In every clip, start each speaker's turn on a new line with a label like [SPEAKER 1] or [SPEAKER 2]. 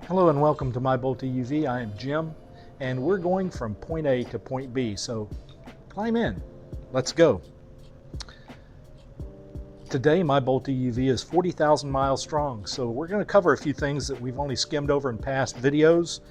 [SPEAKER 1] Hello and welcome to My Bolt EUV. I am Jim and we're going from point A to point B, so climb in. Let's go. Today My Bolt EUV is 40,000 miles strong, so we're going to cover a few things that we've only skimmed over in past videos.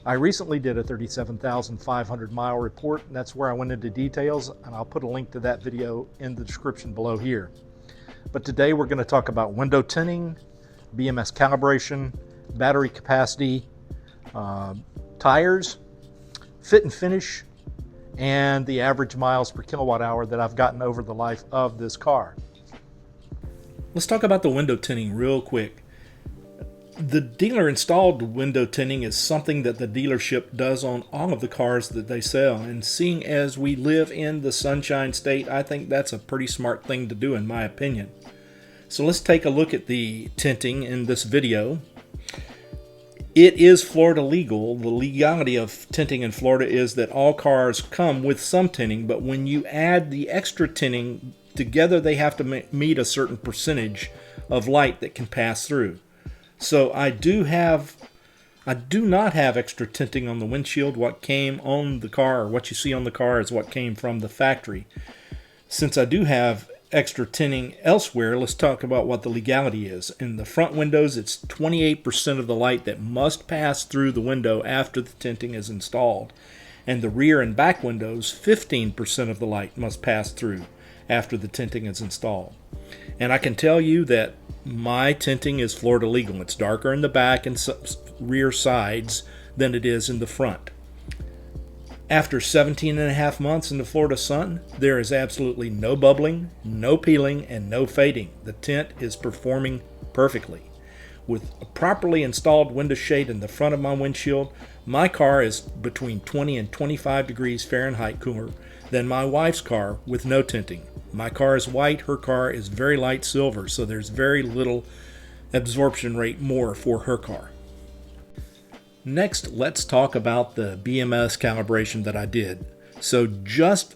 [SPEAKER 1] I recently did a 37,500 mile report, and that's where I went into details, and I'll put a link to that video in the description below here. But today we're going to talk about window tinting, BMS calibration, battery capacity, tires, fit and finish, and the average miles per kilowatt hour that I've gotten over the life of this car. Let's talk about the window tinting real quick. The dealer installed window tinting is something that the dealership does on all of the cars that they sell, and seeing as we live in the Sunshine State, I think that's a pretty smart thing to do in my opinion. So let's take a look at the tinting in this video. It is Florida legal. The legality of tinting in Florida is that all cars come with some tinting, but when you add the extra tinting together, they have to meet a certain percentage of light that can pass through. So I do not have extra tinting on the windshield. What came on the car, or what you see on the car, is what came from the factory. Since I do have extra tinting elsewhere, let's talk about what the legality is. In the front windows, it's 28% of the light that must pass through the window after the tinting is installed. And the rear and back windows, 15% of the light must pass through after the tinting is installed. And I can tell you that my tinting is Florida legal. It's darker in the back and rear sides than it is in the front. After 17 and a half months in the Florida sun, there is absolutely no bubbling, no peeling, and no fading. The tint is performing perfectly. With a properly installed window shade in the front of my windshield, my car is between 20 and 25 degrees Fahrenheit cooler than my wife's car with no tinting. My car is white, her car is very light silver, so there's very little absorption rate more for her car. Next, let's talk about the BMS calibration that I did. So just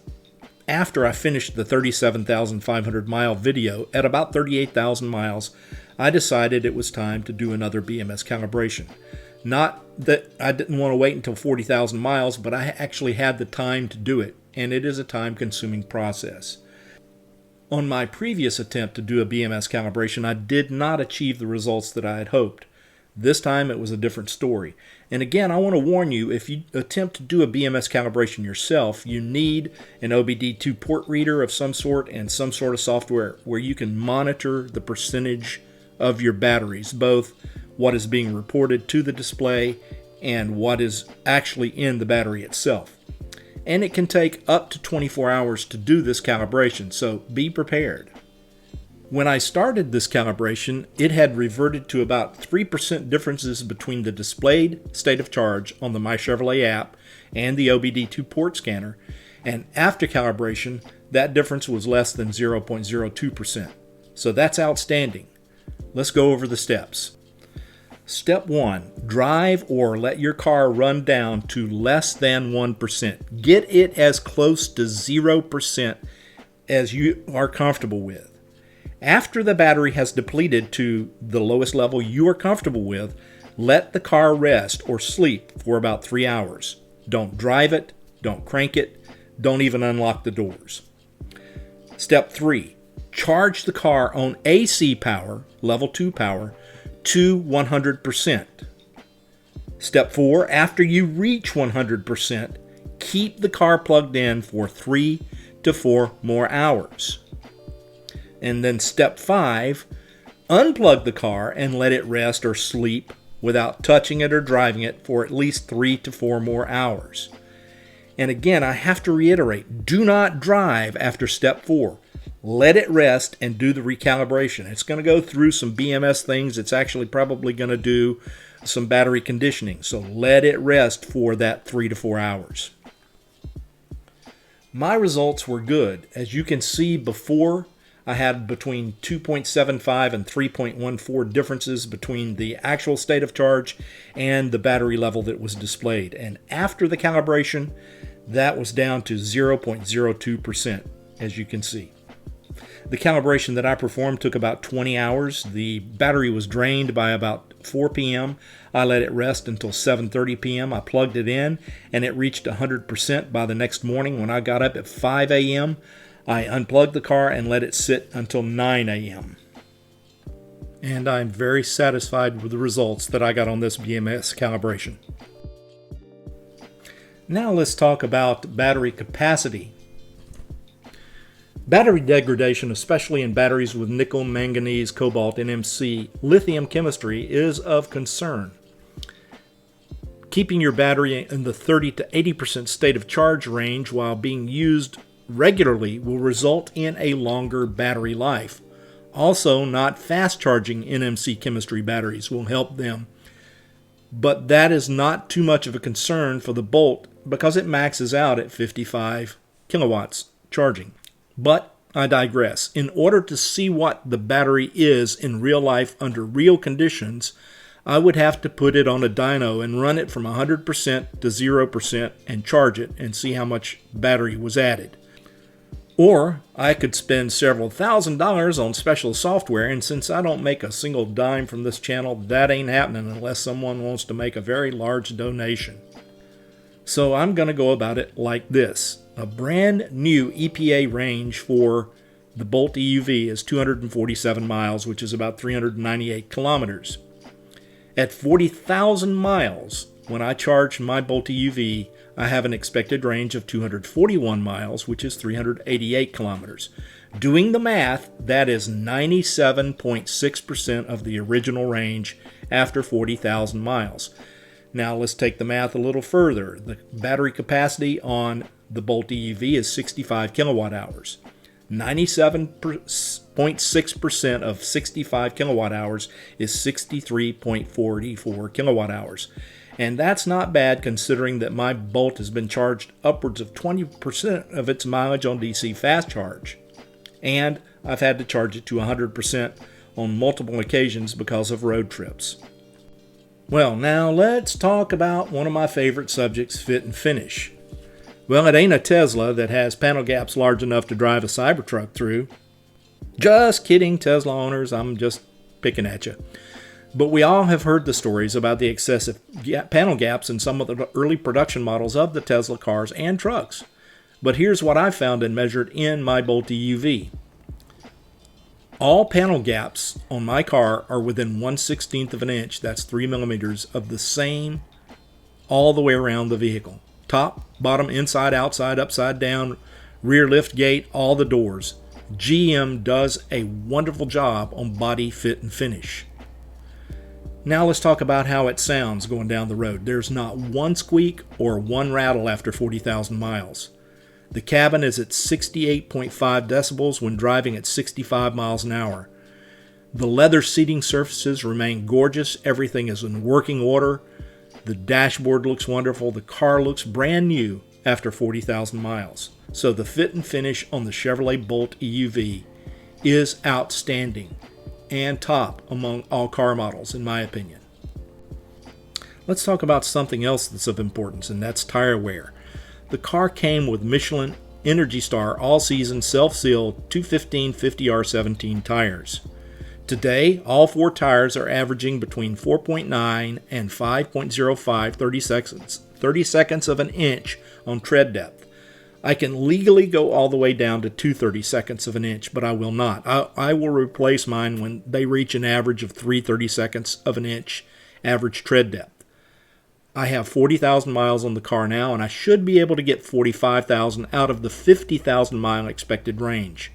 [SPEAKER 1] after I finished the 37,500 mile video, at about 38,000 miles, I decided it was time to do another BMS calibration. Not that I didn't want to wait until 40,000 miles, but I actually had the time to do it, and it is a time-consuming process. On my previous attempt to do a BMS calibration, I did not achieve the results that I had hoped. This time it was a different story. And again, I want to warn you, if you attempt to do a BMS calibration yourself, you need an OBD2 port reader of some sort and some sort of software where you can monitor the percentage of your batteries, both what is being reported to the display and what is actually in the battery itself. And it can take up to 24 hours to do this calibration, so be prepared. When I started this calibration, it had reverted to about 3% differences between the displayed state of charge on the My Chevrolet app and the OBD2 port scanner, and after calibration, that difference was less than 0.02%. So that's outstanding. Let's go over the steps. Step 1, drive or let your car run down to less than 1%. Get it as close to 0% as you are comfortable with. After the battery has depleted to the lowest level you are comfortable with, let the car rest or sleep for about 3 hours. Don't drive it, don't crank it, don't even unlock the doors. Step 3, charge the car on AC power, level 2 power, to 100%. Step 4, after you reach 100%, keep the car plugged in for 3 to 4 more hours. And then step 5, unplug the car and let it rest or sleep without touching it or driving it for at least 3 to 4 more hours. And again, I have to reiterate, do not drive after step 4. Let it rest and do the recalibration. It's going to go through some BMS things. It's actually probably going to do some battery conditioning. So let it rest for that 3 to 4 hours. My results were good. As you can see before, I had between 2.75 and 3.14 differences between the actual state of charge and the battery level that was displayed. And after the calibration, that was down to 0.02%, as you can see. The calibration that I performed took about 20 hours. The battery was drained by about 4 p.m. I let it rest until 7:30 p.m. I plugged it in, and it reached 100% by the next morning. When I got up at 5 a.m., I unplugged the car and let it sit until 9 a.m. And I'm very satisfied with the results that I got on this BMS calibration. Now let's talk about battery capacity. Battery degradation, especially in batteries with nickel, manganese, cobalt, NMC, lithium chemistry, is of concern. Keeping your battery in the 30 to 80% state of charge range while being used regularly will result in a longer battery life. Also, not fast charging NMC chemistry batteries will help them. But that is not too much of a concern for the Bolt because it maxes out at 55 kilowatts charging. But I digress. In order to see what the battery is in real life under real conditions, I would have to put it on a dyno and run it from 100% to 0% and charge it and see how much battery was added. Or I could spend several $1,000s on special software, and since I don't make a single dime from this channel, that ain't happening unless someone wants to make a very large donation. So I'm going to go about it like this. A brand new EPA range for the Bolt EUV is 247 miles, which is about 398 kilometers. At 40,000 miles, when I charge my Bolt EUV, I have an expected range of 241 miles, which is 388 kilometers. Doing the math, that is 97.6% of the original range after 40,000 miles. Now let's take the math a little further. The battery capacity on the Bolt EUV is 65 kilowatt hours. 97.6% of 65 kilowatt hours is 63.44 kilowatt hours. And that's not bad considering that my Bolt has been charged upwards of 20% of its mileage on DC fast charge. And I've had to charge it to 100% on multiple occasions because of road trips. Well, now let's talk about one of my favorite subjects, fit and finish. Well, it ain't a Tesla that has panel gaps large enough to drive a Cybertruck through. Just kidding, Tesla owners, I'm just picking at you. But we all have heard the stories about the excessive panel gaps in some of the early production models of the Tesla cars and trucks. But here's what I found and measured in my Bolt EUV. All panel gaps on my car are within 1/16 of an inch, that's 3 millimeters, of the same all the way around the vehicle. Top, bottom, inside, outside, upside down, rear lift gate, all the doors. GM does a wonderful job on body fit and finish. Now let's talk about how it sounds going down the road. There's not one squeak or one rattle after 40,000 miles. The cabin is at 68.5 decibels when driving at 65 miles an hour. The leather seating surfaces remain gorgeous. Everything is in working order. The dashboard looks wonderful. The car looks brand new after 40,000 miles. So the fit and finish on the Chevrolet Bolt EUV is outstanding and top among all car models, in my opinion. Let's talk about something else that's of importance, and that's tire wear. The car came with Michelin Energy Star all-season self-sealed 215 50R17 tires. Today, all four tires are averaging between 4.9 and 5.05 30 seconds of an inch on tread depth. I can legally go all the way down to 2 seconds of an inch, but I will not. I will replace mine when they reach an average of 30 seconds of an inch average tread depth. I have 40,000 miles on the car now, and I should be able to get 45,000 out of the 50,000 mile expected range.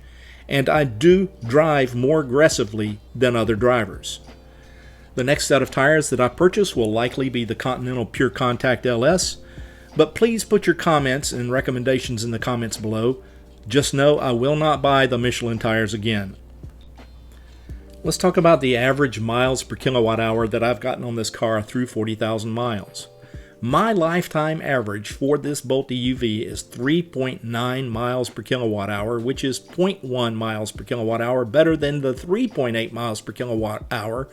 [SPEAKER 1] And I do drive more aggressively than other drivers. The next set of tires that I purchase will likely be the Continental Pure Contact LS, but please put your comments and recommendations in the comments below. Just know I will not buy the Michelin tires again. Let's talk about the average miles per kilowatt hour that I've gotten on this car through 40,000 miles. My lifetime average for this Bolt EUV is 3.9 miles per kilowatt hour, which is 0.1 miles per kilowatt hour, better than the 3.8 miles per kilowatt hour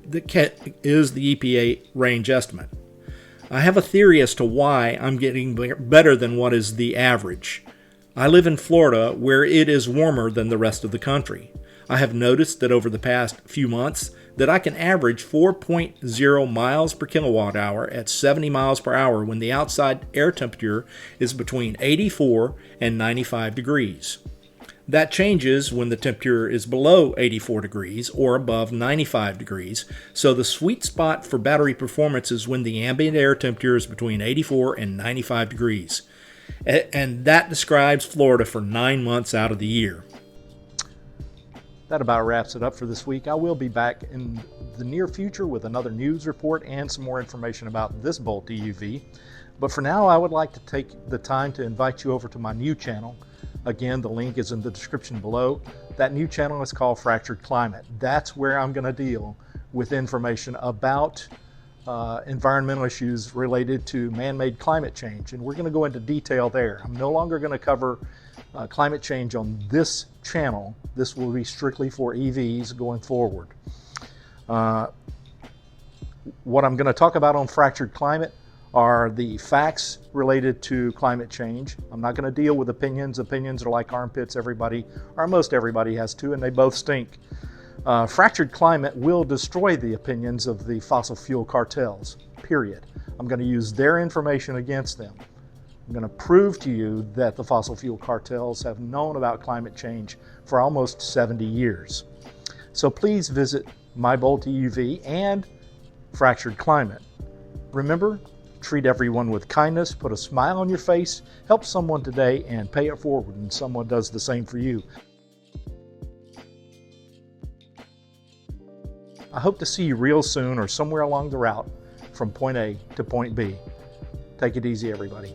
[SPEAKER 1] that is the EPA range estimate. I have a theory as to why I'm getting better than what is the average. I live in Florida, where it is warmer than the rest of the country. I have noticed that over the past few months that I can average 4.0 miles per kilowatt hour at 70 miles per hour when the outside air temperature is between 84 and 95 degrees. That changes when the temperature is below 84 degrees or above 95 degrees, so the sweet spot for battery performance is when the ambient air temperature is between 84 and 95 degrees. And that describes Florida for 9 months out of the year. That about wraps it up for this week. I will be back in the near future with another news report and some more information about this Bolt EUV. But for now, I would like to take the time to invite you over to my new channel. Again, the link is in the description below. That new channel is called Fractured Climate. That's where I'm going to deal with information about environmental issues related to man-made climate change, and we're going to go into detail there. I'm no longer going to cover climate change on this channel. This will be strictly for EVs going forward. What I'm going to talk about on Fractured Climate are the facts related to climate change. I'm not going to deal with opinions. Opinions are like armpits. Everybody, or most everybody, has two, and they both stink. Fractured Climate will destroy the opinions of the fossil fuel cartels, period. I'm going to use their information against them. I'm going to prove to you that the fossil fuel cartels have known about climate change for almost 70 years. So please visit my Bolt EUV and Fractured Climate. Remember, treat everyone with kindness, put a smile on your face, help someone today, and pay it forward when someone does the same for you. I hope to see you real soon or somewhere along the route from point A to point B. Take it easy, everybody.